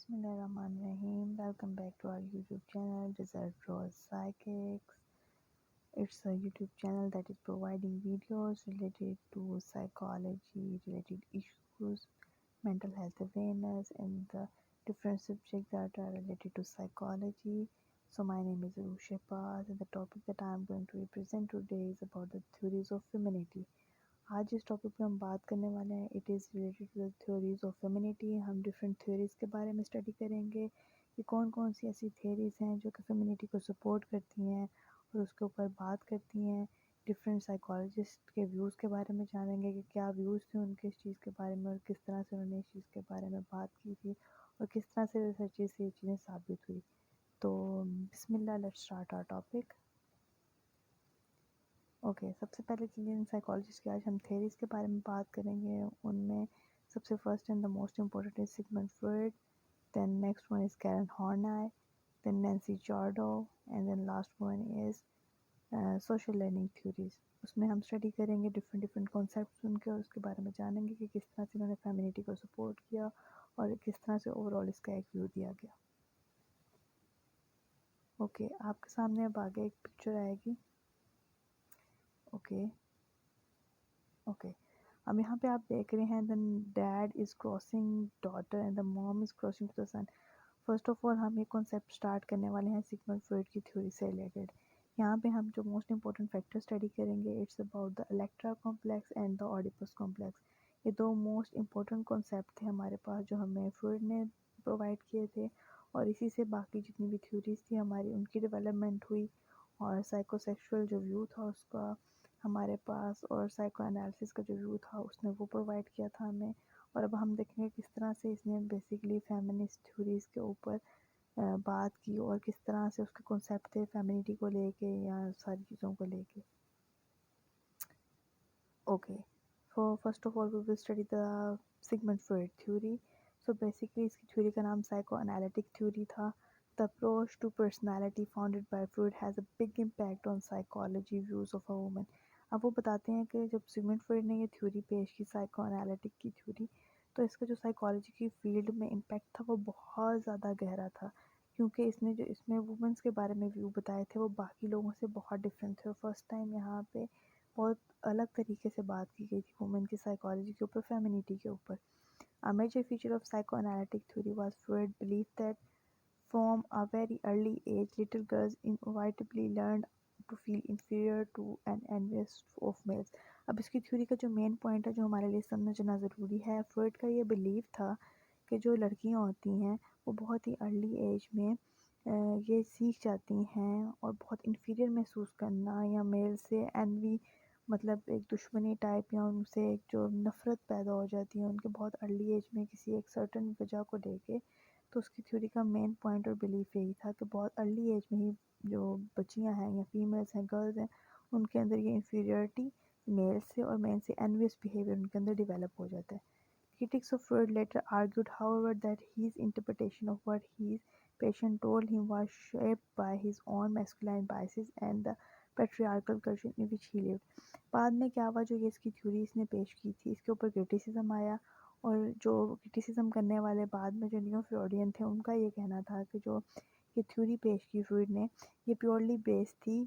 Bismillahirrahmanirrahim. Welcome back to our YouTube channel, Desert Rose Psychics. It's a YouTube channel that is providing videos related to psychology, related issues, mental health awareness, and the different subjects that are related to psychology. So my name is Rusha Paz, and the topic that I am going to represent today is about the theories of femininity. आज जिस topic पे हम बात करने वाले हैं it is related to the theories of femininity. हम different theories के बारे में स्टडी करेंगे कि कौन कौन सी ऐसी थ्योरीज हैं जो कि फेमिनिटी को सपोर्ट करती हैं और उसके ऊपर बात करती हैं। डिफरेंट साइकोलॉजिस्ट के व्यूज़ के बारे में जानेंगे कि क्या व्यूज़ थे उनके इस चीज़ के बारे में और किस तरह से उन्होंने इस चीज़ के बारे में बात की थी और किस तरह से रिसर्चेस से ये चीज़ें साबित हुई। तो बिस्मिल्लाह, let's start our topic. Okay, सबसे पहले इंडियन साइकोलॉजिस्ट की आज हम थेरीज के बारे में बात करेंगे। उनमें सबसे first and the most important is Sigmund Freud, then next one is Karen Horney, then Nancy जॉर्डो, and then last one is social learning theories. उसमें हम स्टडी करेंगे डिफरेंट डिफरेंट कॉन्सेप्ट उनके और उसके बारे में जानेंगे कि किस तरह से उन्होंने फेमिनिटी को सपोर्ट किया और किस तरह से ओवरऑल इसका एक व्यू दिया गया। ओके, आपके सामने अब आगे एक पिक्चर आएगी। ओके ओके, अब यहाँ पे आप देख रहे हैं the dad is crossing daughter and the mom is crossing to the son. First of all हम एक कॉन्सेप्ट स्टार्ट करने वाले हैं सिगमंड फ्रॉयड की थ्योरी से रिलेटेड। यहाँ पे हम जो मोस्ट इंपॉर्टेंट फैक्टर स्टडी करेंगे it's about the Electra complex and the Oedipus complex. ये दो मोस्ट इंपॉर्टेंट कॉन्सेप्ट थे हमारे पास जो हमें फ्रॉयड ने प्रोवाइड किए थे और इसी से बाकी जितनी भी थ्योरीज थी हमारी उनकी डेवलपमेंट हुई और साइकोसेक्सुअल जो व्यू था उसका हमारे पास और साइको एनालिसिस का जो व्यू था उसने वो प्रोवाइड किया था हमें। और अब हम देखेंगे किस तरह से इसने बेसिकली फेमिनिस्ट थ्योरीज के ऊपर बात की और किस तरह से उसके कॉन्सेप्ट थे फेमिनिटी को लेके या सारी चीज़ों को लेके। Okay, so first of all we will study the Sigmund Freud theory. So basically इसकी थ्योरी का नाम साइको एनालिटिक थ्योरी था। The approach to personality founded by Freud has a big impact on psychology views of a woman. अब वो बताते हैं कि जब सिगमंड फ्रॉयड ने ये थ्योरी पेश की साइको एनालिटिक की थ्योरी तो इसका जो साइकोलॉजी की फील्ड में इम्पैक्ट था वो बहुत ज़्यादा गहरा था क्योंकि इसने जो इसमें वुमेंस के बारे में व्यू बताए थे वो बाकी लोगों से बहुत डिफरेंट थे और फर्स्ट टाइम यहाँ पे बहुत अलग तरीके से बात की गई थी वुमेन की साइकोलॉजी के ऊपर, फेमिनिटी के ऊपर। A major feature of psychoanalytic theory was Freud's belief that from a very early age, little girls inevitably learned to feel inferior to and envious of males। अब इसकी थ्योरी का जो main point है जो हमारे लिए समझना ज़रूरी है, फ्रॉयड का ये बिलीव था कि जो लड़कियां होती हैं वो बहुत ही अर्ली एज में ये सीख जाती हैं और बहुत इन्फीरियर महसूस करना या मेल से एनवी मतलब एक दुश्मनी टाइप या उनसे एक जो नफ़रत पैदा हो जाती है उनके बहुत अर्ली एज में किसी एक सर्टन वजह को लेके। तो उसकी थ्योरी का मेन पॉइंट और बिलीफ यही था कि बहुत अर्ली एज में ही जो बच्चियां हैं या फीमेल्स हैं, गर्ल्स हैं, उनके अंदर ये इन्फीरियरिटी मेल से और मेल से एनवियस बिहेवियर उनके अंदर डेवलप हो जाता है। Critics of Freud later argued, however, that his interpretation of what his patient told him was shaped by his own masculine biases and the patriarchal culture in which he lived। बाद में क्या हुआ, जो ये इसकी थ्योरी इसने पेश की थी इसके ऊपर क्रिटिसिज्म आया और जो क्रिटिसिज्म करने वाले बाद में जो न्यू फ्रॉडियन थे उनका ये कहना था कि जो ये थ्योरी पेश की फ्रॉइड ने ये प्योरली बेस्ड थी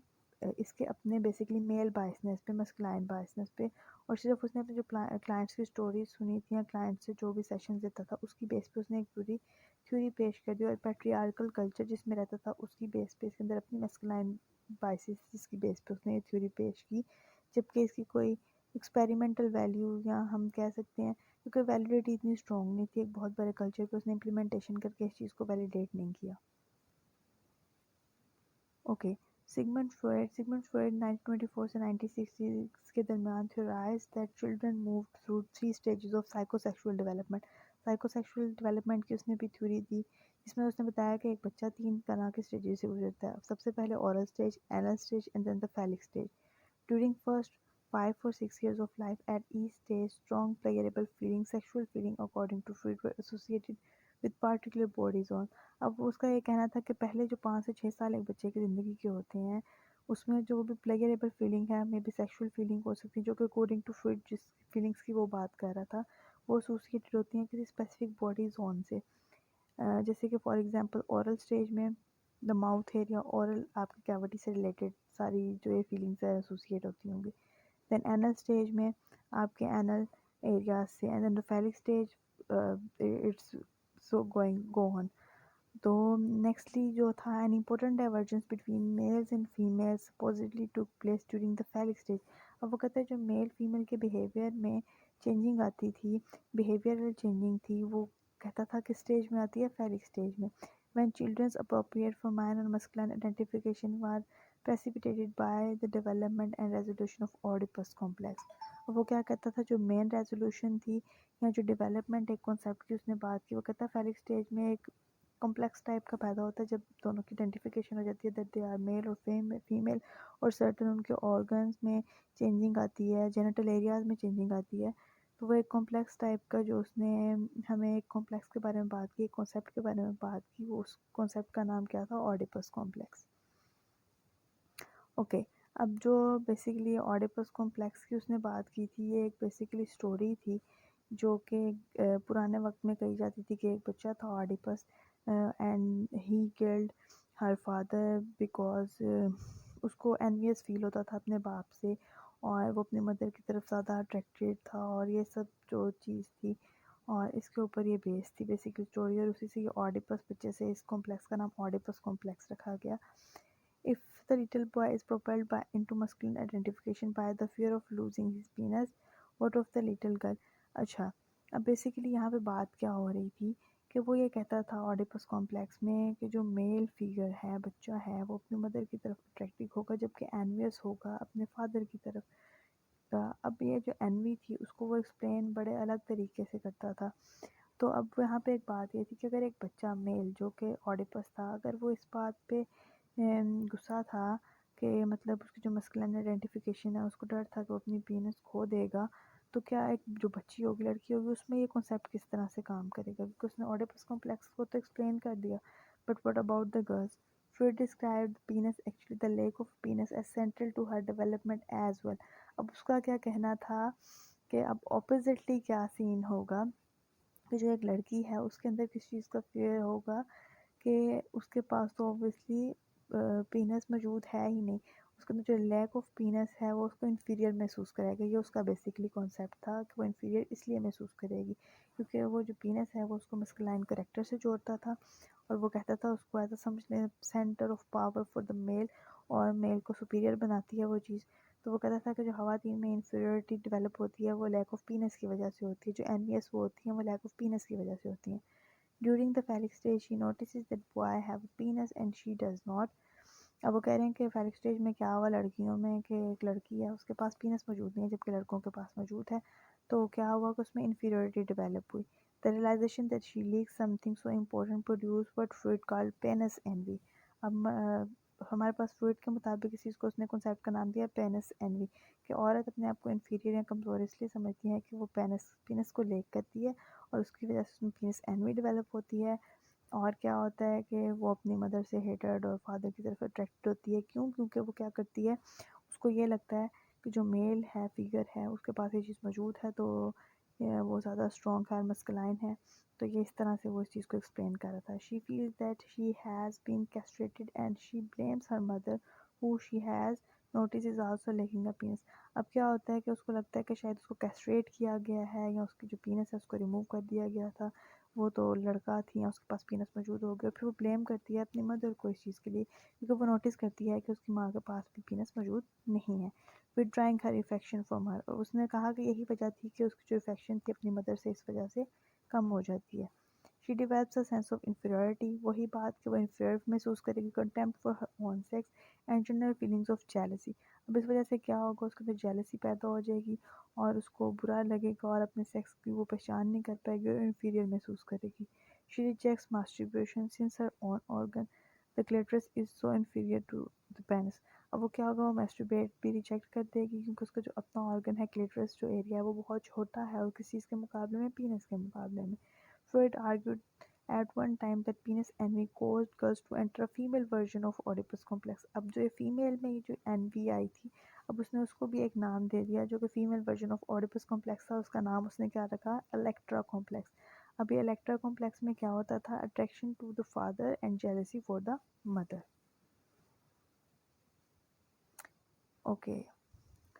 इसके अपने बेसिकली मेल बायसनेस पे, मस्कुलाइन बायसनेस पे और सिर्फ उसने अपने जो क्लाइंट्स की स्टोरीज सुनी थी या क्लाइंट से जो भी सेशन देता था उसकी बेस पे उसने एक पूरी थ्योरी पेश कर दी और पैट्रियार्कल कल्चर जिसमें रहता था उसकी बेस पे इसके अंदर अपनी मस्कुलाइन बायसेस जिसकी बेस पे उसने ये थ्योरी पेश की। जबकि इसकी कोई एक्सपेरिमेंटल वैल्यू या हम कह सकते हैं क्योंकि वैलिडिटी इतनी स्ट्रॉन्ग नहीं थी एक बहुत बड़े कल्चर पे उसने इम्प्लीमेंटेशन करके इस चीज़ को वैलिडेट नहीं किया। ओके, सिगमंड फ्रॉयड 1924 से 1966 के दरमियान theorized that children moved through 3 stages of psychosexual development। Psychosexual development की उसने भी थ्योरी दी जिसमें उसने बताया कि एक बच्चा 3 तरह के स्टेजेस से गुजरता है। सबसे पहले oral stage, anal stage and then the phallic stage. During first 5 or 6 years of life, at each stage, strong pleasurable feeling, sexual feeling, according to Freud, were associated with particular body zone। अब उसका ये कहना था कि पहले जो 5 से 6 साल एक बच्चे की ज़िंदगी के होते हैं उसमें जो भी प्लेजरेबल फीलिंग है मे बी सेक्सुअल फीलिंग हो सकती है जो कि अकॉर्डिंग टू फ्रॉइड जिस फीलिंग्स की वो बात कर रहा था वो एसोसिएटेड होती हैं किसी स्पेसिफिक बॉडी जोन से। जैसे कि फॉर एग्जांपल ओरल स्टेज में द माउथ एरिया, ओरल आपकी कैविटी से रिलेटेड सारी जो ये फीलिंग्स है एसोसिएट होती होंगी। देन एनल स्टेज में आपके एनल एरिया से, and then the phallic stage it's so going go on. तो नेक्स्टली जो था, an important divergence between males and females supposedly took place during the phallic stage. अब वो कहते हैं जो मेल फीमेल के बिहेवियर में चेंजिंग आती थी, बिहेवियरल चेंजिंग थी, वो कहता था कि स्टेज में आती है फेलिक स्टेज में। when children's appropriate for minor masculine identification were precipitated by the development and resolution of Oedipus complex। अब वो क्या कहता था, जो मेन रेजोल्यूशन थी या जो डेवलपमेंट एक कॉन्सेप्ट की उसने बात की, वो कहता है फेलिक स्टेज में एक कॉम्प्लेक्स टाइप का पैदा होता है जब दोनों की आइडेंटिफिकेशन हो जाती है दैट दे आर मेल और फीमेल, और सर्टन उनके ऑर्गन्स में चेंजिंग आती है, जेनिटल एरियाज में चेंजिंग आती है। तो वो एक कॉम्प्लेक्स टाइप का जो उसने हमें एक कॉम्प्लेक्स के बारे में बात की, एक कॉन्सेप्ट के बारे में बात की, वो उस कॉन्सेप्ट का नाम क्या था, ऑडिपस कॉम्प्लेक्स। ओके, अब जो बेसिकली ऑडिपस कॉम्प्लेक्स की उसने बात की थी, ये एक बेसिकली स्टोरी थी जो कि पुराने वक्त में कही जाती थी कि एक बच्चा था Oedipus and he killed her father because उसको एनवियस फील होता था अपने बाप से, और वो अपनी मदर की तरफ ज़्यादा अट्रैक्टेड था, और ये सब जो चीज़ थी, और इसके ऊपर ये बेस्ड थी बेसिकली स्टोरी, और उसी से ये ऑडिपस बच्चे से इस कॉम्प्लेक्स का नाम ऑडिपस कॉम्प्लेक्स रखा गया। If the little boy is propelled into masculine identification by the fear of losing his penis, what of the little girl? अच्छा, अब बेसिकली यहाँ पे बात क्या हो रही थी कि वो ये कहता था ऑडिपस कॉम्प्लेक्स में कि जो मेल फिगर है, बच्चा है, वो अपनी मदर की तरफ अट्रैक्टिव होगा जबकि एनवियस होगा अपने फादर की तरफ। अब ये जो एनवी थी उसको वो एक्सप्लेन बड़े अलग तरीके से करता था। तो अब यहाँ पे एक बात ये थी कि अगर एक बच्चा मेल जो कि ऑडिपस था, अगर वो इस बात पे गुस्सा था कि मतलब उसकी जो मस्कुलिन आइडेंटिफिकेशन है उसको डर था कि वो अपनी पीनस खो देगा, तो क्या एक जो बच्ची होगी, लड़की होगी, उसमें ये कॉन्सेप्ट किस तरह से काम करेगा, क्योंकि उसने ऑडिपस कॉम्प्लेक्स को तो एक्सप्लेन कर दिया। But what about the girls? Freud described penis, actually the lack of penis, as central to her development as well। अब उसका क्या कहना था कि अब ऑपोजिटली क्या सीन होगा कि जो एक लड़की है उसके अंदर किस चीज़ का फेयर होगा कि उसके पास तो ऑब्वियसली पीनस मौजूद है ही नहीं, उसके अंदर जो लैक ऑफ पीनस है वो उसको इन्फीरियर महसूस करेगा। ये उसका बेसिकली कॉन्सेप्ट था कि वो इन्फीरियर इसलिए महसूस करेगी क्योंकि वो जो पीनस है वो उसको मस्कुलाइन करेक्टर से जोड़ता था, और वो कहता था उसको ऐसा समझने centre of power for the male, और मेल को सुपीरियर बनाती है वो चीज़। तो वो कहता था कि जो खवातीन में इन्फीरियरिटी डेवलप होती है वो लैक ऑफ पीनस की वजह से होती है, जो एनवीएस वो होती हैं वो लैक ऑफ पीनस की वजह से होती हैं। During the phallic stage, she notices that boy have a penis and she does not। अब वो कह रहे हैं कि phallic stage में क्या हुआ लड़कियों में कि एक लड़की है उसके पास पीनस मौजूद नहीं है जबकि लड़कों के पास मौजूद है। तो क्या हुआ कि उसमें inferiority develop हुई। The realization that she lacks something so important produced what Freud called penis envy। अब हमारे पास फ्रूड के मुताबिक इस चीज़ को उसने कॉन्सेप्ट का नाम दिया पेनिस एनवी, कि औरत अपने आप को इन्फीरियर या कमज़ोर इसलिए समझती है कि वो पीनस को लेक करती है, और उसकी वजह से उसमें पीनस एनवी डेवलप होती है। और क्या होता है कि वो अपनी मदर से हेटेड और फादर की तरफ अट्रैक्टेड होती है। क्यों? क्योंकि वो क्या करती है, उसको ये लगता है कि जो मेल है, फिगर है, उसके पास ये चीज़ मौजूद है, तो वो ज़्यादा स्ट्रॉन्ग है, मस्कुलाइन है। तो ये इस तरह से वो इस चीज़ को एक्सप्लेन कर रहा था। She feels that she has been castrated and she blames her mother who she has notice is also lacking a penis. अब क्या होता है कि उसको लगता है कि शायद उसको कैस्ट्रेट किया गया है या उसकी जो पीनस है उसको रिमूव कर दिया गया था, वो तो लड़का थी या उसके पास पीनस मौजूद हो गया। फिर वो ब्लेम करती है अपनी मदर को इस चीज़ के लिए क्योंकि वो नोटिस करती है कि उसकी माँ के पास भी पीनस मौजूद नहीं है। विड्राइंग हर इफेक्शन फ्रॉम हर, और उसने कहा कि यही वजह थी कि उसकी जो इफेक्शन थी अपनी मदर से इस वजह से कम हो जाती है। She develops a sense of inferiority, वही बात कि वो इन्फीरियर महसूस करेगी, contempt for her own sex and general feelings of jealousy. अब इस वजह से क्या होगा, उसके अंदर जेलसी पैदा हो जाएगी और उसको बुरा लगेगा और अपने सेक्स की वो पहचान नहीं कर पाएगी और इन्फीरियर महसूस करेगी। She rejects masturbation since her own organ the clitoris is so inferior to the penis. अब वो क्या होगा, वो मास्टरबेट भी रिजेक्ट कर देगी क्योंकि उसका जो अपना ऑर्गन है, क्लिटोरिस जो एरिया है, वो बहुत छोटा है और किसी चीज़ के मुकाबले में, पीनस के मुकाबले में। Freud argued at one time that penis envy caused girls to enter a female version of Oedipus complex। अब जो ये फीमेल में ये जो एनवी आई थी, अब उसने उसको भी एक नाम दे दिया जो कि female version of Oedipus complex था, उसका नाम उसने क्या रखा, इलेक्ट्रा कॉम्प्लेक्स। अभी इलेक्ट्रा कॉम्प्लेक्स में क्या होता था, attraction to the father and jealousy for the mother. Okay,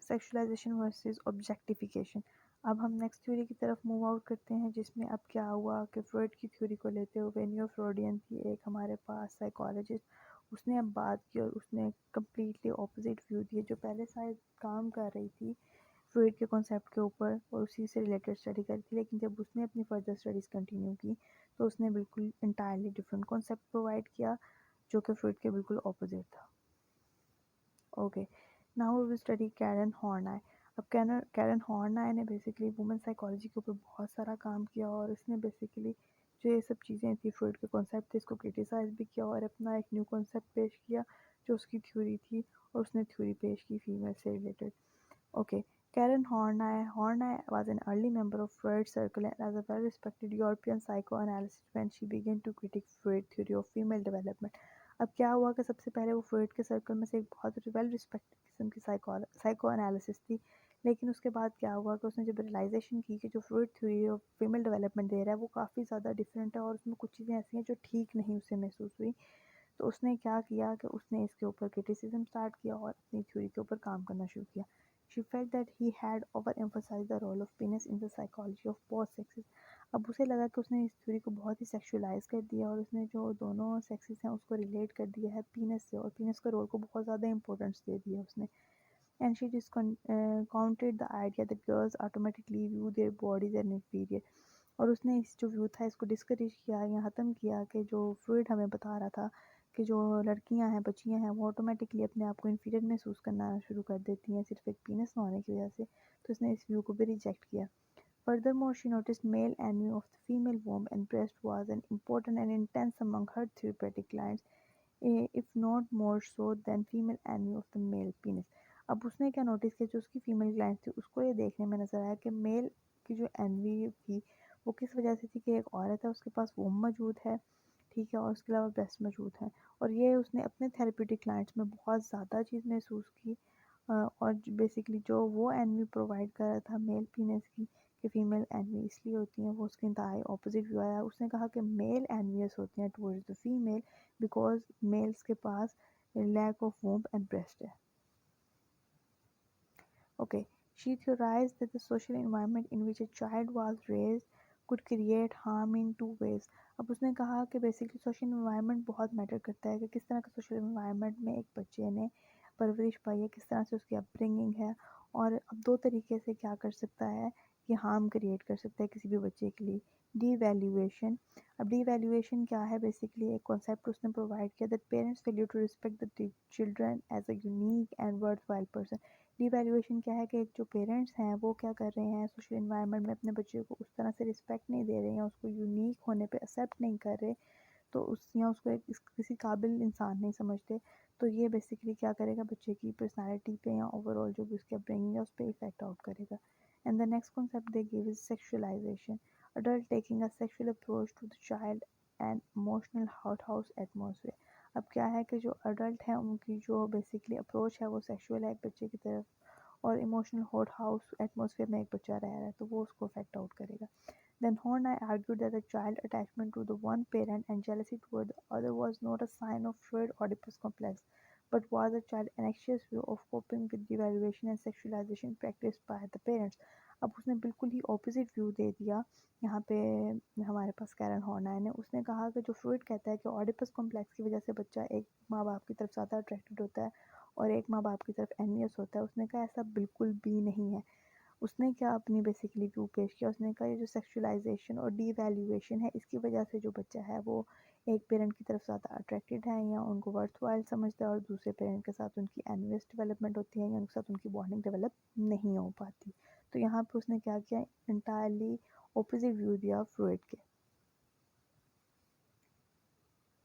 sexualization versus objectification. अब हम नेक्स्ट थ्योरी की तरफ मूव आउट करते हैं, जिसमें अब क्या हुआ कि फ्रॉइड की थ्योरी को लेते हुए न्यू फ्रॉडियन थी एक हमारे पास साइकोलॉजिस्ट, उसने अब बात की और उसने कम्प्लीटली ऑपोजिट व्यू दिए। जो पहले शायद काम कर रही थी फ्रॉइड के कॉन्सेप्ट के ऊपर और उसी से रिलेटेड स्टडी करी थी, लेकिन जब उसने अपनी फर्दर स्टडीज़ कंटिन्यू की तो उसने बिल्कुल इंटायरली डिफरेंट कॉन्सेप्ट प्रोवाइड किया, जो कि फ्रॉइड के बिल्कुल ऑपोजिट था। Okay, now we will study Karen Horney. अब कैरन हॉर्नाय ने बेसिकली वुमेन साइकोलॉजी के ऊपर बहुत सारा काम किया और इसने बेसिकली जो ये सब चीज़ें थी फ्रॉइड के कॉन्सेप्ट थे इसको क्रिटिसाइज भी किया और अपना एक न्यू कॉन्सेप्ट पेश किया जो उसकी थ्योरी थी, और उसने थ्योरी पेश की फीमेल से related. Okay, Karen Horney. Horney was an early member of Freud's circle and as a well-respected European psychoanalyst when she began to critique Freud theory of female development. अब क्या हुआ कि सबसे पहले वो फ्रॉइड के सर्कल में से एक बहुत वेल रिस्पेक्टेड किस्म की साइको एनालिसिस थी, लेकिन उसके बाद क्या हुआ कि उसने जब रियलाइजेशन की कि जो Freud theory of female development दे रहा है वो काफ़ी ज़्यादा डिफरेंट है और उसमें कुछ चीज़ें ऐसी हैं जो ठीक नहीं उसे महसूस हुई, तो उसने क्या किया कि उसने इसके ऊपर क्रिटिसिज्म स्टार्ट किया और अपनी थ्योरी के ऊपर काम करना शुरू किया। She felt that he had overemphasized the role of penis in the psychology of both sexes. अब उसे लगा कि उसने इस थ्योरी को बहुत ही सेक्सुअलाइज कर दिया और उसने जो दोनों सेक्सेस हैं उसको रिलेट कर दिया है पीनस से, और पीनस का रोल को बहुत ज़्यादा इंपॉर्टेंस दे दिया उसने। And she discounted the idea that girls automatically view their bodies as inferior. और उसने इस जो व्यू था इसको डिस्करेज किया या ख़त्म किया कि जो फ्रॉइड हमें बता रहा था कि जो लड़कियां हैं, बच्चियां हैं, वो ऑटोमेटिकली अपने आप को इन्फीरियर महसूस करना शुरू कर देती हैं सिर्फ एक पीनस ना होने की वजह से, तो उसने इस व्यू को भी रिजेक्ट किया। Furthermore, she noticed male envy of the female womb and breast was an important and intense among her therapeutic clients, if not more so than female envy of the male penis. अब उसने क्या notice किया, जो उसकी female client थी उसको ये देखने में नज़र आया कि मेल की जो एनवी थी वो किस वजह से थी कि एक औरत है, उसके पास वोम मौजूद है, ठीक है, और उसके अलावा ब्रेस्ट मौजूद है, और ये उसने अपने थेरेप्यूटिक क्लाइंट्स में बहुत ज़्यादा चीज़ महसूस की। और बेसिकली जो वो एनवी प्रोवाइड कर रहा था मेल पीनेस की कि फीमेल एनवी इसलिए होती हैं, वो उसके इंतहाई ऑपोजिट व्यू आया। उसने कहा कि मेल एनवियस होती हैं towards the female because males के पास lack of womb and breast है। Okay, she theorized that the social environment in which a child was raised could create harm in two ways. अब उसने कहा कि basically social environment बहुत matter करता है कि किस तरह का सोशल इन्वायरमेंट में एक बच्चे ने परवरिश पाई है, किस तरह से उसकी अपब्रिंगिंग है, और अब दो तरीके से क्या कर सकता है, ये हार्म क्रिएट कर सकता है किसी भी बच्चे के लिए। Devaluation. अब डी वैल्यूएशन क्या है, बेसिकली एक कॉन्सेप्ट उसने प्रोवाइड किया that parents failure to respect the children as a unique and worthwhile person. Devaluation क्या है कि एक जो पेरेंट्स हैं वो क्या कर रहे हैं, सोशल इन्वायरमेंट में अपने बच्चे को उस तरह से रिस्पेक्ट नहीं दे रहे हैं, उसको यूनिक होने पे एक्सेप्ट नहीं कर रहे, तो उस या उसको एक किसी काबिल इंसान नहीं समझते, तो ये बेसिकली क्या करेगा, बच्चे की पर्सनालिटी पे या ओवरऑल जो भी उसकी अपब्रिंगिंग है उस पर इफेक्ट आउट करेगा। And the next concept they give is sexualization, adult taking a sexual approach to the child and emotional hot house atmosphere. अब क्या है कि जो अडल्ट हैं उनकी जो बेसिकली अप्रोच है वो सेक्शुअल है एक बच्चे की तरफ, और इमोशनल हॉट हाउस एटमोसफेयर में एक बच्चा रह रहा है तो वो उसको अफेक्ट आउट करेगा। Then Horney argued that the child attachment to the one parent and jealousy toward the other was not a sign of Freud Oedipus complex, but was a child anxious view of coping with devaluation and sexualization practiced by the parents. अब उसने बिल्कुल ही opposite view दे दिया यहाँ पे हमारे पास Karen Horner ने। उसने कहा कि जो फ्रॉइड कहता है कि ऑडिपस कॉम्प्लेक्स की वजह से बच्चा एक माँ बाप की तरफ ज़्यादा अट्रैक्टेड होता है और एक माँ बाप की तरफ एनवियस होता है, उसने कहा ऐसा बिल्कुल भी नहीं है। उसने क्या अपनी बेसिकली व्यू पेश किया, उसने कहा ये जो सेक्सुअलाइजेशन और डीवैल्यूएशन है इसकी वजह से जो बच्चा है वो एक पेरेंट की तरफ ज़्यादा अट्रैक्टेड है या उनको वर्थवाइल समझता है, और दूसरे पेरेंट के साथ उनकी एनवियस डेवलपमेंट होती है या उनके साथ उनकी बॉन्डिंग डेवलप नहीं हो पाती। तो यहाँ पे उसने क्या किया, इंटायरली ऑपोजिट व्यू दिया फ्रॉइड के।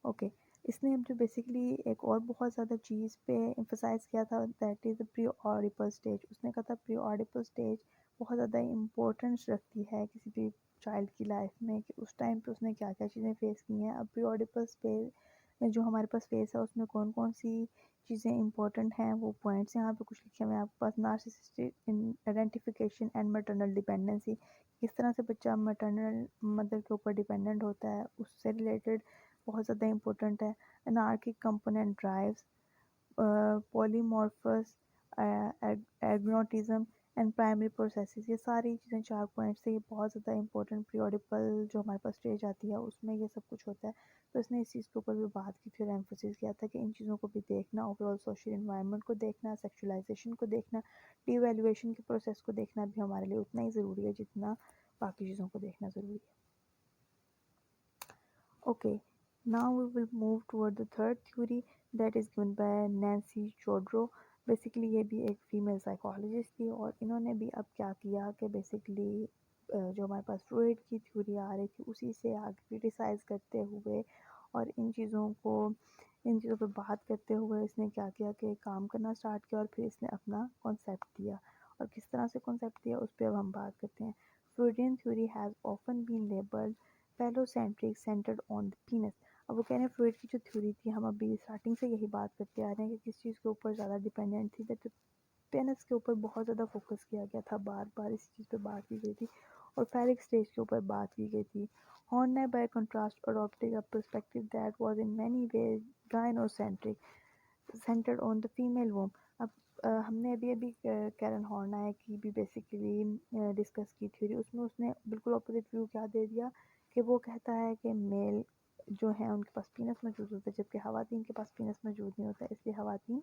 ओके, इसने अब जो बेसिकली एक और बहुत ज़्यादा चीज़ पे एम्फसाइज़ किया था that is the pre oedipal stage. उसने कहा था प्री ऑडिपल स्टेज बहुत ज़्यादा इम्पोर्टेंस रखती है किसी भी चाइल्ड की लाइफ में, कि उस टाइम पे उसने क्या क्या चीज़ें फेस की हैं। अब प्री ऑडिपल स्टेज में जो हमारे पास फेस है उसमें कौन कौन सी चीज़ें इंपॉर्टेंट हैं वो पॉइंट्स यहाँ पे कुछ लिखे हुए हैं आपके पास। Narcissistic identification and maternal dependency, किस तरह से बच्चा मैटरनल मदर के ऊपर डिपेंडेंट होता है, उससे रिलेटेड बहुत ज़्यादा इम्पोर्टेंट है। Anarchic component drives, polymorphous, egotism and primary processes, ये सारी चीज़ें 4 पॉइंट्स से ये बहुत ज़्यादा इंपॉर्टेंट पीरियोडिकल जो हमारे पास स्टेज आती है उसमें ये सब कुछ होता है। तो इसने इस चीज़ के ऊपर भी बात की थी और एम्फोसिस किया था कि इन चीज़ों को भी देखना, ओवरऑल सोशल इन्वायरमेंट को देखना, सेक्सुअलाइजेशन को देखना, डीवैल्यूएशन के प्रोसेस को देखना भी हमारे लिए उतना ही ज़रूरी है जितना बाकी चीज़ों को देखना ज़रूरी है। Okay, now we will move toward the third theory that is given by Nancy Chodrow. Basically ये भी एक फीमेल साइकोलॉजिस्ट थी और इन्होंने भी अब क्या किया कि बेसिकली जो हमारे पास फ्रॉइड की थ्योरी आ रही थी उसी से आगे क्रिटिसाइज़ करते हुए और इन चीज़ों पर बात करते हुए इसने क्या किया कि काम करना स्टार्ट किया और फिर इसने अपना कॉन्सेप्ट दिया और किस तरह से कॉन्सेप्ट दिया उस पर अब हम बात करते हैं। Freudian theory has often been labelled phallocentric centred on the penis. अब वो कह रहे हैं फ्रॉइड की जो थ्योरी थी हम अभी स्टार्टिंग से यही बात करते आ रहे हैं कि किस चीज़ के ऊपर ज़्यादा डिपेंडेंट थी, दैट पेनिस के ऊपर बहुत ज़्यादा फोकस किया गया था, बार बार इस चीज़ पे बात की गई थी और फेरिक स्टेज के ऊपर बात की गई थी। Horney by contrast adopted a perspective that was in many ways gynocentric centred on the female womb. अब हमने अभी अभी कैरन हॉर्ना की भी बेसिकली डिस्कस की थ्योरी, उसमें उसने बिल्कुल अपोजिट व्यू क्या दे दिया कि वो कहता है कि मेल जो है उनके पास पीनस मौजूद होता है जबकि खवातीन के पास पीनस मौजूद नहीं होता, इसलिए खवातीन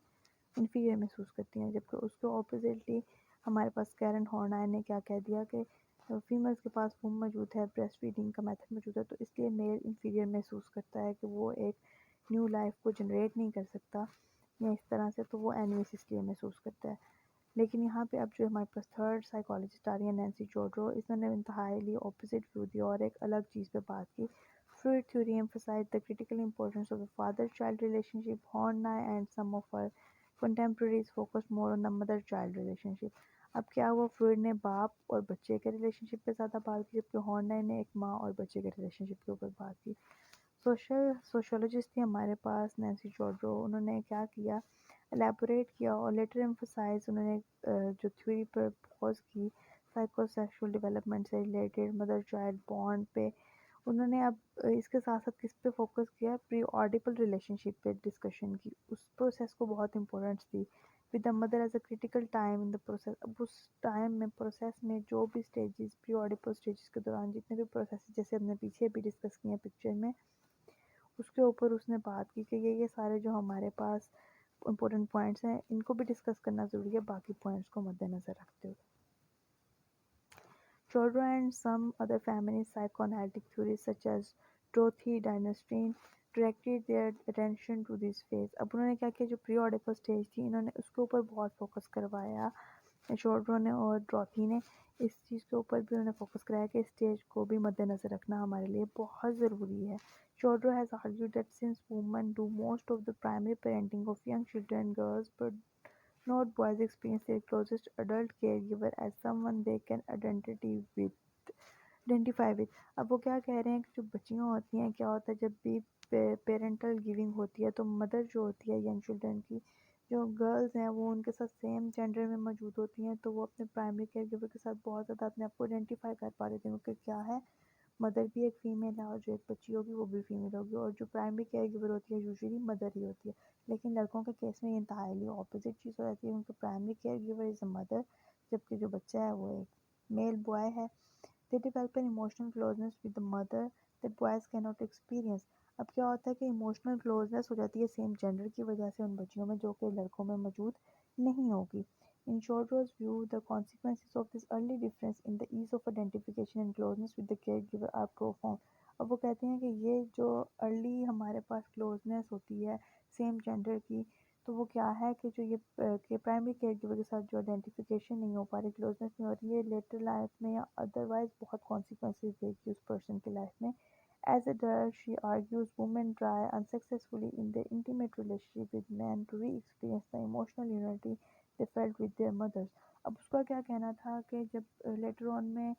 इन्फीरियर महसूस करती हैं। जबकि उसके ऑपोजिटली हमारे पास कैरन हॉर्ना ने क्या कह दिया कि फीमेल्स के पास वूम मौजूद है, ब्रेस्ट फीडिंग का मेथड मौजूद है, तो इसलिए मेल इन्फीरियर महसूस करता है कि वो एक न्यू लाइफ को जनरेट नहीं कर सकता या इस तरह से, तो वो एनवीस इसलिए महसूस करता है। लेकिन यहाँ पे अब जो हमारे पास थर्ड साइकोलॉजिस्ट आ रही है नैन्सी जोड्रो, इसने इंतहाई ऑपोजिट व्यू दिया और एक अलग चीज़ पे बात की। Fruit theory emphasized the critical importance of the father-child relationship. Horney and some of her contemporaries focused more on the mother-child relationship. अब क्या हुआ, फ्रॉइड ने बाप और बच्चे के रिलेशनशिप पे ज़्यादा बात की जबकि हॉर्ने ने एक माँ और बच्चे के रिलेशनशिप के ऊपर बात की। सोशोलॉजिस्ट थी हमारे पास नैन्सी जोड्रो, उन्होंने क्या किया, एलेबोरेट किया और लेटर एम्फोसाइज उन्होंने जो थ्योरी पर पॉज की साइकोसेक्सुअल डेवलपमेंट से रिलेटेड मदर चाइल्ड बॉन्ड पे, उन्होंने अब इसके साथ साथ किस पे फोकस किया, प्री ऑडिपल रिलेशनशिप पे डिस्कशन की, उस प्रोसेस को बहुत इंपॉर्टेंस दी with the mother as a critical time in the process. अब उस टाइम में प्रोसेस में जो भी स्टेजेस, प्री ऑडिपल स्टेजेस के दौरान जितने भी प्रोसेस जैसे हमने पीछे भी डिस्कस किए हैं पिक्चर में, उसके ऊपर उसने बात की कि ये सारे जो हमारे पास इम्पोर्टेंट पॉइंट्स हैं इनको भी डिस्कस करना ज़रूरी है बाकी पॉइंट्स को मद्देनज़र रखते हुए। Chodro and some other feminist psychoanalytic theories such as Dorothy Dinnerstein directed their attention to this phase. अब उन्होंने क्या किया, जो प्री ऑडिपल स्टेज थी इन्होंने उसके ऊपर बहुत फोकस करवाया, शोड्रो ने और ड्रॉथी ने इस चीज़ के ऊपर भी उन्होंने फोकस कराया कि स्टेज को भी मद्देनज़र रखना हमारे लिए बहुत ज़रूरी है। Chodro has argued that since women do most of the primary parenting of young children, girls, but not boys, experience their closest adult caregiver as someone they can identify with. अब वो क्या कह रहे हैं कि जो बच्चियाँ होती हैं, क्या होता है जब भी पेरेंटल गिविंग होती है तो मदर जो होती है यंग चिल्ड्रन की, जो गर्ल्स हैं वो उनके साथ सेम जेंडर में मौजूद होती हैं, तो वो अपने प्राइमरी केयर गिवर के साथ बहुत ज़्यादा अपने आप को आइडेंटिफाई कर पा रही थी क्योंकि क्या है, मदर भी एक फ़ीमेल है और जो एक बच्ची होगी वो भी फ़ीमेल होगी और जो प्राइमरी केयर गिवर होती है यूजुअली मदर ही होती है। लेकिन लड़कों के केस में ये इंतहाई ऑपोजिट चीज़ हो जाती है, उनके primary care giver is a mother जबकि जो बच्चा है वो एक मेल बॉय है। They develop an emotional closeness with the mother that boys can not experience. अब क्या होता है कि इमोशनल क्लोजनेस हो जाती है सेम जेंडर की वजह से उन बच्चियों में जो कि लड़कों में मौजूद नहीं होगी। In Chodro's view, the consequences of this early difference in the ease of identification and closeness with the caregiver are profound. अब वो कहते हैं कि ये जो अर्ली हमारे पास क्लोजनेस होती है सेम जेंडर की, तो वो क्या है कि जो ये कि प्राइमरी केयर गिवर के साथ जो आइडेंटिफिकेशन नहीं हो पा रही, क्लोजनेस नहीं हो रही है, लेटर लाइफ में या अदरवाइज बहुत कॉन्सिक्वेंसेज देगी उस पर्सन की लाइफ में। As a result, she argues women try unsuccessfully in their intimate relationship with men to re-experience the emotional unity they felt with their mothers. अब उसका क्या कहना था कि जब लेटर ऑन में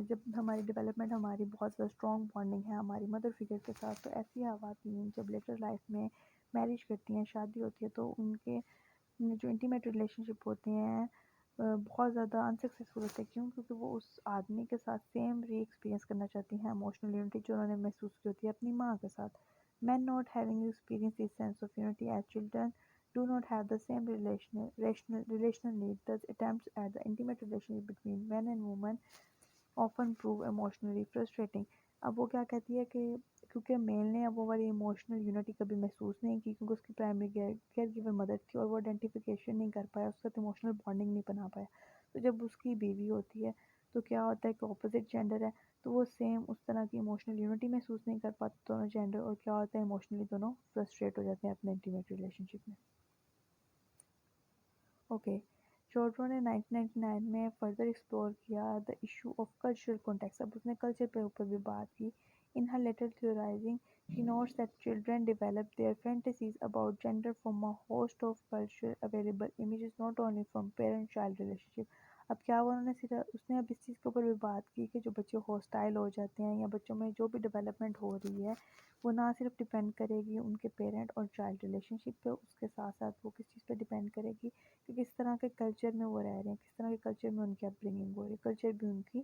जब हमारी डेवलपमेंट, हमारी बहुत ज़्यादा स्ट्रॉन्ग बॉन्डिंग है हमारी मदर फिगर के साथ, तो ऐसी ख़वातीन जब लेटर लाइफ में मैरिज करती हैं, शादी होती है, तो उनके जो इंटीमेट रिलेशनशिप होते हैं बहुत ज़्यादा अनसक्सेसफुल होते हैं। क्यों? क्योंकि वो उस आदमी के साथ सेम री एक्सपीरियंस करना चाहती हैं इमोशनल यूनिटी जो उन्होंने महसूस की होती है अपनी माँ के साथ। Men not having experienced this sense of unity as children do not have the same relational need. Thus, attempts at the intimate relationship between men and women often prove emotionally frustrating. अब वो क्या कहती है कि क्योंकि mail ने अब वो वाली इमोशनल यूनिटी कभी महसूस नहीं की क्योंकि उसकी प्राइमरी केयर गिवर मदर थी और वो आइडेंटिफिकेशन नहीं कर पाया, उसके साथ इमोशनल बॉन्डिंग नहीं बना पाया। तो जब उसकी बीवी होती है तो क्या होता है कि ऑपोजिट जेंडर है तो वो सेम उस तरह की इमोशनल यूनिटी महसूस नहीं कर पाते दोनों जेंडर, और क्या होता है इमोशनली दोनों फ्रस्ट्रेट हो जाते हैं अपने इंटीमेट रिलेशनशिप में। ओके, शॉर्ट्रो ने 1999 में फर्दर एक्सप्लोर किया the issue of cultural context. अब उसने कल्चर के ऊपर भी बात की। In her later theorising she notes that children develop their fantasies about gender from a host of culture available images not only from parent child relationship. अब क्या हुआ, उन्होंने सिर्फ उसने अब इस चीज़ के ऊपर भी बात की कि जो बच्चे हॉस्टाइल हो जाते हैं या बच्चों में जो भी डेवलपमेंट हो रही है वो ना सिर्फ डिपेंड करेगी उनके पेरेंट और चाइल्ड रिलेशनशिप पे, उसके साथ साथ वो किस चीज़ पे डिपेंड करेगी कि किस तरह के कल्चर में वो रह रहे हैं, किस तरह के कल्चर में उनकी अपब्रिंगिंग हो रही है। कल्चर भी उनकी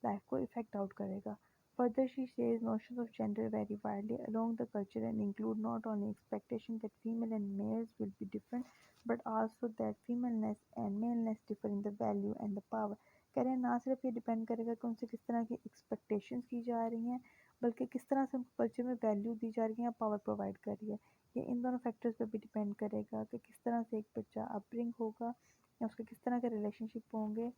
लाइफ को इफेक्ट आउट करेगा। Further, she says notions of gender vary widely along the culture and include not only expectation that female and males will be different, but also that femaleness and maleness differ in the value and the power. कह रहे हैं ना सिर्फ ये depend करेगा कि उनसे किस तरह की एक्सपेक्टेशंस की जा रही हैं, बल्कि किस तरह से उनको कल्चर में वैल्यू दी जा रही है या पावर प्रोवाइड कर रही है। ये इन दोनों फैक्टर्स पे भी डिपेंड करेगा कि किस तरह से एक बच्चा अपब्रिंग होगा या उसके किस तरह के रिलेशनशिप होंगे,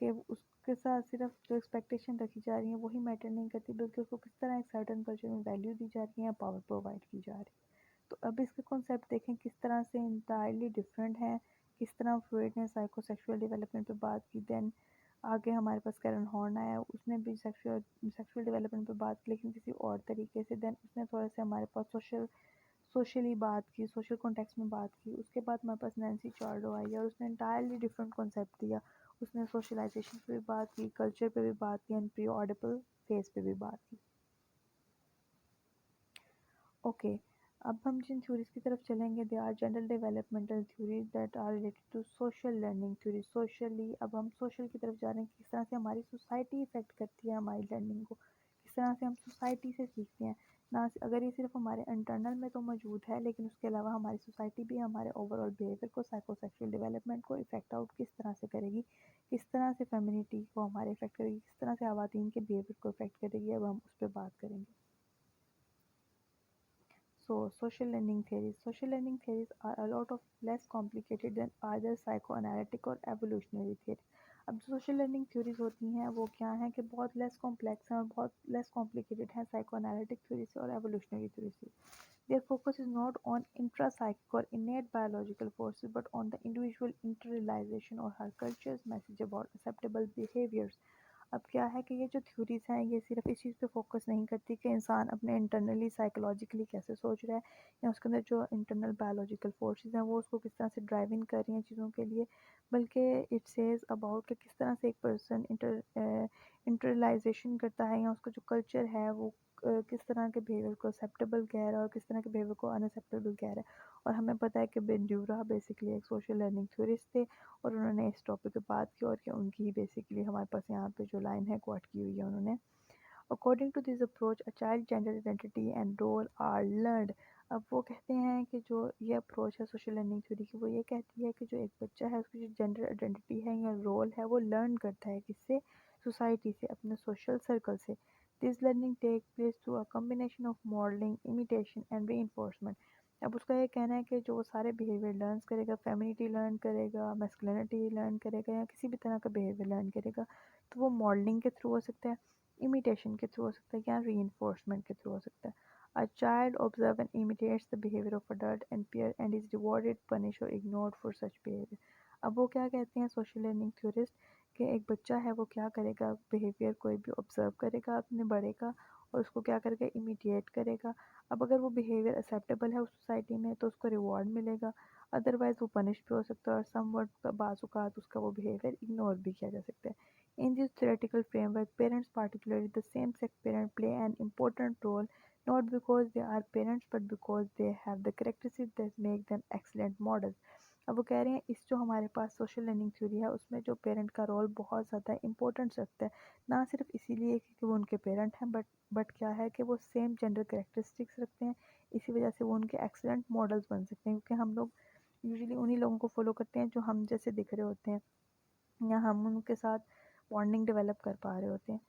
कि उसके साथ सिर्फ जो एक्सपेक्टेशन रखी जा रही है वही मैटर नहीं करती, बल्कि उसको किस तरह एक सर्टन कल्चर में वैल्यू दी जा रही है या पावर प्रोवाइड की जा रही है। तो अब इसके कॉन्सेप्ट देखें किस तरह से इंटायरली डिफरेंट हैं, किस तरह फ्रॉइड ने साइकोसेक्सुअल डेवलपमेंट पे बात की। देन आगे हमारे पास कैरन हॉर्न आया, उसने भी सेक्सुअल सेक्सुअल डेवलपमेंट पे बात की लेकिन किसी और तरीके से। देन उसने थोड़ा सा हमारे पास सोशली बात की, सोशल कॉन्टेक्स्ट में बात की। उसके बाद हमारे पास नैन्सी चार्लो आई और उसने इंटायरली डिफरेंट कॉन्सेप्ट दिया। उसने सोशलाइजेशन पे भी बात की, कल्चर पे भी बात की एंड प्री ऑडिबल फेज पे भी बात की। ओके, अब हम जिन थ्योरीज की तरफ चलेंगे they are general developmental theories that are related to social learning theory. Socially अब हम सोशल की तरफ जा रहे हैं, किस तरह से हमारी सोसाइटी इफेक्ट करती है हमारी लर्निंग को, किस तरह से हम सोसाइटी से सीखते हैं। ना अगर ये सिर्फ हमारे इंटरनल में तो मौजूद है लेकिन उसके अलावा हमारी सोसाइटी भी हमारे ओवरऑल बिहेवियर को, साइकोसेक्सुअल डेवलपमेंट को इफेक्ट आउट किस तरह से करेगी, किस तरह से फेमिनिटी को हमारे इफेक्ट करेगी, किस तरह से ख़वातीन के बिहेवियर को इफेक्ट करेगी, अब हम उस पर बात करेंगे। So, social learning theories. Social learning theories are a lot of less complicated than either psychoanalytic और evolutionary theory. अब जो social learning theories होती हैं वो क्या हैं कि बहुत less complex हैं और बहुत less complicated हैं psychoanalytic theory से और evolutionary theory से। Their focus is not on intrapsychic or innate biological forces but on the individual internalization or her culture's message about acceptable behaviors. अब क्या है कि ये जो थ्योरीज हैं ये सिर्फ इस चीज़ पे फोकस नहीं करती कि इंसान अपने इंटरनली साइकोलॉजिकली कैसे सोच रहा है या उसके अंदर जो इंटरनल बायोलॉजिकल फोर्सेस हैं वो उसको किस तरह से ड्राइव इन कर रही हैं चीज़ों के लिए, बल्कि इट सेज अबाउट कि किस तरह से एक पर्सन इंटरलाइजेशन करता है या उसका जो कल्चर है वो किस तरह के बिहेवियर को एक्सेप्टेबल कह रहा है और किस तरह के बिहेवियर को अनएक्सेप्टेबल कह रहा है। और हमें पता है कि बेंड्यूरा बेसिकली एक सोशल लर्निंग थ्योरिस्ट थे और उन्होंने इस टॉपिक पे बात की और कि उनकी ही बेसिकली हमारे पास यहाँ पे जो लाइन है कोट की हुई है उन्होंने। According to this approach a child gender identity and role are learned. अब वो कहते हैं कि जो ये अप्रोच है सोशल लर्निंग थ्योरी की वो ये कहती है कि जो एक बच्चा है उसकी जो जेंडर आइडेंटिटी है या रोल है वो लर्न करता है किससे, सोसाइटी से, अपने सोशल सर्कल से। This learning take place through a combination of modelling, imitation and री। अब उसका ये कहना है कि जो वो सारे बिहेवियर लर्न करेगा, फेमिनिटी लर्न करेगा, मैस्कुलिनिटी लर्न करेगा या किसी भी तरह का बिहेवियर लर्न करेगा, तो वो मॉडलिंग के थ्रू हो सकता है, इमिटेशन के थ्रू हो सकता है या री के थ्रू हो सकता है। A child observe and imitates the behaviour of adult and peer and is rewarded, punish और इग्नोर्ड फॉर सच बिहेवियर। अब वो क्या कहते हैं सोशल लर्निंग थ्योरिस्ट कि एक बच्चा है वो क्या करेगा, बिहेवियर कोई भी ऑब्जर्व करेगा अपने बड़े का और उसको क्या करेगा, इमिटेट करेगा। अब अगर वो बिहेवियर एक्सेप्टेबल है उस सोसाइटी में तो उसको रिवॉर्ड मिलेगा, अदरवाइज वो पनिश भी हो सकता है और सम वर्ड बाज़ उसका वो बिहेवियर इग्नोर भी किया जा सकता है। In this theoretical framework, parents, particularly the same-sex parent, play an important role not because they are parents but because they have the characteristics that make them excellent models. अब वो कह रहे हैं इस जो हमारे पास सोशल लर्निंग थ्योरी है उसमें जो पेरेंट का रोल बहुत ज़्यादा इंपॉर्टेंस रखता है, ना सिर्फ इसीलिए कि वो उनके पेरेंट हैं बट क्या है कि वो सेम जेंडर करेक्टरिस्टिक्स रखते हैं, इसी वजह से वो उनके एक्सीलेंट मॉडल्स बन सकते हैं क्योंकि हम लोग यूजुअली उन्हीं लोगों को फॉलो करते हैं जो हम जैसे दिख रहे होते हैं या हम उनके साथ बॉन्डिंग डेवलप कर पा रहे होते हैं।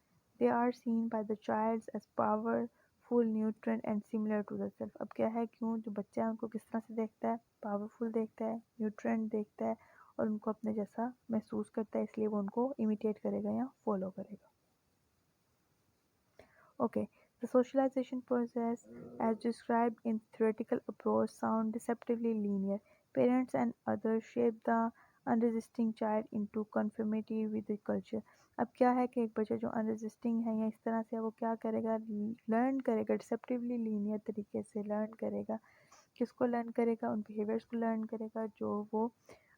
They are seen by the child as powerful nurturant and similar to the self. अब क्या है क्यों जो बच्चा है उनको किस तरह से देखता है, पावरफुल देखता है, न्यूट्रन देखता है और उनको अपने जैसा महसूस करता है, इसलिए वो उनको इमिटेट करेगा या फॉलो करेगा। Okay, the socialization process, as described in theoretical approach, sound deceptively linear. Parents and others shape the unresisting child into conformity with the culture. अब क्या है कि एक बच्चा जो अनरेजिस्टिंग है या इस तरह से वो क्या करेगा, लर्न करेगा, डिसेप्टिवली लीनियर तरीके से लर्न करेगा। किसको लर्न करेगा? उन बिहेवियर्स को लर्न करेगा जो वो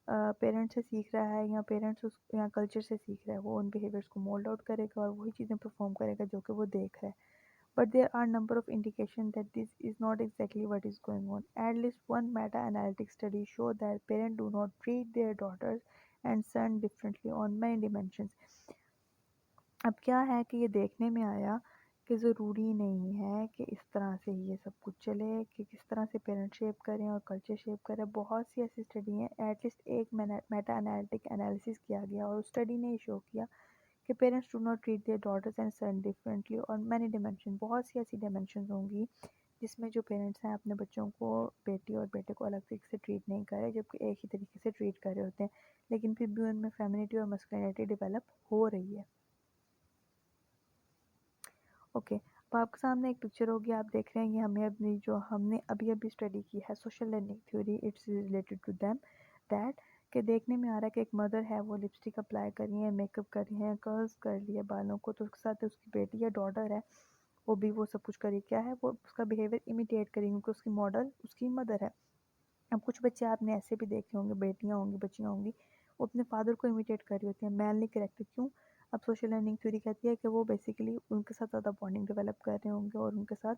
पेरेंट्स से सीख रहा है या पेरेंट्स उस या कल्चर से सीख रहा है, वो उन बिहेवियर्स को मोल्ड आउट करेगा और वही चीज़ें परफॉर्म करेगा जो कि वो देख रहा है। But there are a number of indications that this is not exactly what is going on. At least one meta-analytic study showed that parents do not treat their daughters and sons differently on many dimensions. अब क्या है कि ये देखने में आया कि ज़रूरी नहीं है कि इस तरह से ही ये सब कुछ चले, कि किस तरह से पेरेंट शेप करें और कल्चर शेप करें। बहुत सी ऐसी स्टडी हैं, एटलीस्ट एक मेटा एनालिटिक एनालिसिस किया गया और उस स्टडी ने शो किया कि parents do not treat their daughters and son differently on many dimension. बहुत सी ऐसी डिमेंशन होंगी जिसमें जो पेरेंट्स हैं अपने बच्चों को, बेटी और बेटे को अलग तरीके से ट्रीट नहीं कर रहे जबकि एक ही तरीके से ट्रीट कर रहे होते हैं, लेकिन फिर भी उनमें फेमिनिटी और मस्कुलिनिटी डेवलप हो रही है। ओके, अब आपके सामने एक पिक्चर होगी, आप देख रहे हैं ये हमें अपनी जो हमने अभी अभी स्टडी की है social learning theory, it's related to them that कि देखने में आ रहा है कि एक मदर है वो लिपस्टिक अप्लाई कर रही है, मेकअप कर रही है, कर्ल्स कर लिए बालों को, तो उसके साथ उसकी बेटी या डॉटर है वो भी वो सब कुछ करी, क्या है वो उसका बिहेवियर इमिटेट करेंगी क्योंकि उसकी मॉडल उसकी मदर है। अब कुछ बच्चे आपने ऐसे भी देखे होंगे, बेटियां होंगी, बच्चियां होंगी, वो अपने फादर को इमिटेट कर रही होती हैं, मैनली कैरेक्टर। क्यों? अब सोशल लर्निंग थ्योरी कहती है कि वो बेसिकली उनके साथ ज़्यादा बॉन्डिंग डेवलप कर रहे होंगे और उनके साथ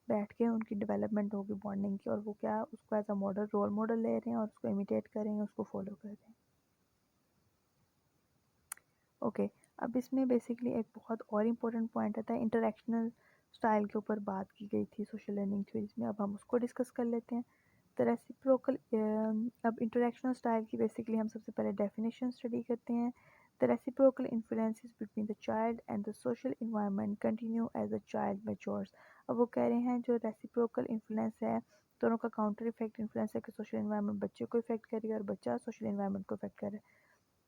बैठ के उनकी डेवलपमेंट होगी बॉन्डिंग की, और वो क्या उसको as a model, role model ले रहे हैं और उसको इमिटेट कर रहे हैं, उसको फॉलो कर रहे हैं। ओके, अब इसमें बेसिकली एक बहुत और इम्पोर्टेंट पॉइंट आता है, इंटरेक्शनल स्टाइल के ऊपर बात की गई थी सोशल लर्निंग थ्योरीज में, अब हम उसको डिस्कस कर लेते हैं। द रेसिप्रोकल, अब इंटरेक्शनल स्टाइल की बेसिकली हम सबसे पहले डेफिनेशन स्टडी करते हैं। The reciprocal influences between the child and the social environment continue as the child matures. अब वो कह रहे हैं जो रेसिप्रोकल इन्फ्लुएंस है, दोनों का काउंटर इफेक्ट इन्फ्लुएंस है कि सोशल इन्वायरमेंट बच्चे को इफेक्ट करेगा और बच्चा सोशल इन्वायरमेंट को इफेक्ट करे,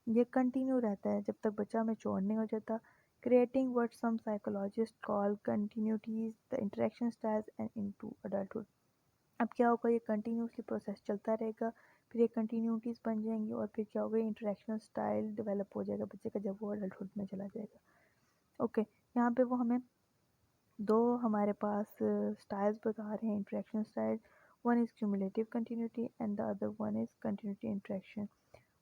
ये कंटिन्यू रहता है जब तक बच्चा मैच्योर नहीं हो जाता, creating what some psychologist call continuities the interaction styles and into adulthood. अब क्या होगा, ये कंटिन्यूसली प्रोसेस चलता रहेगा, फिर ये कंटिन्यूटीज बन जाएंगी और फिर क्या होगा, इंटरेक्शनल स्टाइल डेवलप हो जाएगा बच्चे का जब वो अडल्टहुड में चला जाएगा। ओके, यहाँ पे वो हमें दो हमारे पास स्टाइल्स बता रहे हैं interaction style, one is cumulative continuity and the other one is continuity interaction.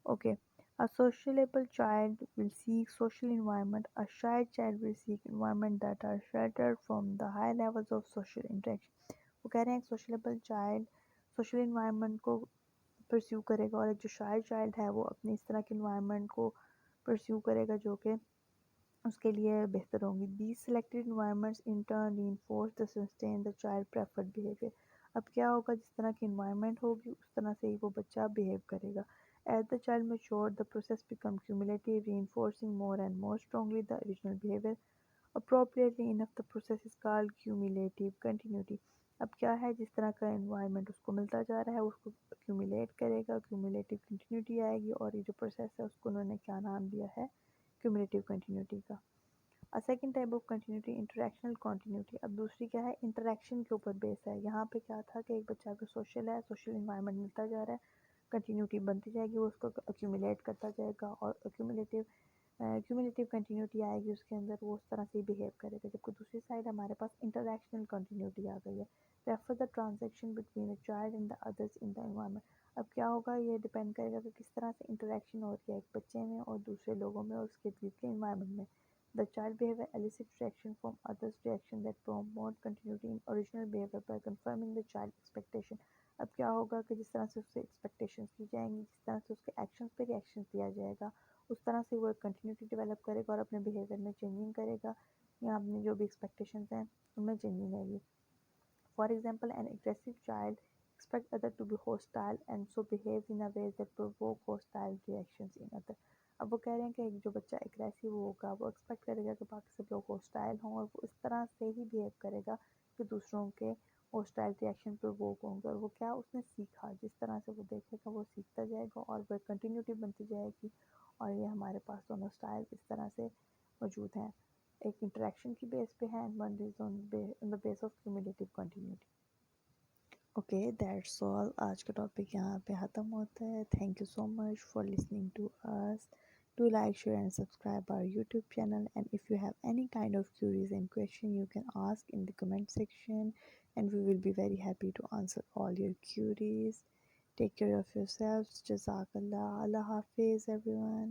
Okay, a sociable child will seek social environment. A shy child will seek environment that are sheltered from the high levels of social interaction. वो कह रहे हैं sociable child social environment को pursue करेगा और एक जो shy child है वो अपनी इस तरह के environment को pursue करेगा जो कि उसके लिए बेहतर होंगी। These selected environments in turn reinforce the sustain the child preferred behavior. अब क्या होगा, जिस तरह की environment होगी उस तरह से ही वो बच्चा behave करेगा। As the child matured, the process becomes cumulative, reinforcing more and more strongly the original behavior. Appropriately enough, the process is called cumulative continuity. अब क्या है, जिस तरह का environment उसको मिलता जा रहा है उसको accumulate करेगा, cumulative continuity आएगी, और ये जो process है उसको उन्होंने क्या नाम दिया है, cumulative continuity का। A second type of continuity, interactional continuity। अब दूसरी क्या है, interaction के ऊपर बेस है। यहाँ पे क्या था कि एक बच्चा अगर सोशल है, सोशल इन्वायरमेंट मिलता जा रहा है, कंटिन्यूटी बनती जाएगी, वो उसको अक्यूमुलेट करता जाएगा और क्यूमुलेटिव कंटिन्यूटी आएगी उसके अंदर, वो उस तरह से ही बिहेव करेगा। जबकि दूसरी साइड हमारे पास इंटरैक्शनल कंटिन्यूटी आ गई है, refer the transaction between the child and the others in the environment. अब क्या होगा, ये डिपेंड करेगा कि किस तरह से इंटरेक्शन हो रही है एक बच्चे में और दूसरे लोगों में और उसके बीच के इन्वायरमेंट में। The child behavior elicits reaction from others, reaction that promote continuity in original behavior by confirming the child expectation. अब क्या होगा कि जिस तरह से उससे एक्सपेक्टेशंस की जाएंगी, जिस तरह से उसके एक्शंस पे रिएक्शन दिया जाएगा, उस तरह से वो एक कंटिन्यूटी डेवलप करेगा और अपने बिहेवियर में चेंजिंग करेगा या अपने जो भी एक्सपेक्टेशंस हैं उनमें चेंजिंग आएगी. For example, an aggressive child expects others to be hostile and so behaves in a way that provoke hostile reactions in others. अब वो कह रहे हैं कि जो बच्चा एग्रेसिव होगा वो एक्सपेक्ट करेगा कि बाकी सब लोग हॉस्टाइल हों और वो इस तरह से ही बिहेव करेगा कि दूसरों के हॉस्टाइल रिएक्शन प्रोवोक होंगे और वो क्या उसने सीखा, जिस तरह से वो देखेगा वो सीखता जाएगा और वो कंटिन्यूटी बनती जाएगी और ये हमारे पास दोनों स्टाइल इस तरह से मौजूद हैं. एक इंटरेक्शन की बेस पे है and one is on the base of cumulative continuity. Okay that's all. आज का टॉपिक यहाँ पे ख़त्म होता है. Thank you so much for listening to us. Do like, share and subscribe our YouTube channel, and if you have any kind of queries and question you can ask in the comment section and we will be very happy to answer all your queries. Take care of yourselves. Jazakallah. Allah Hafiz everyone.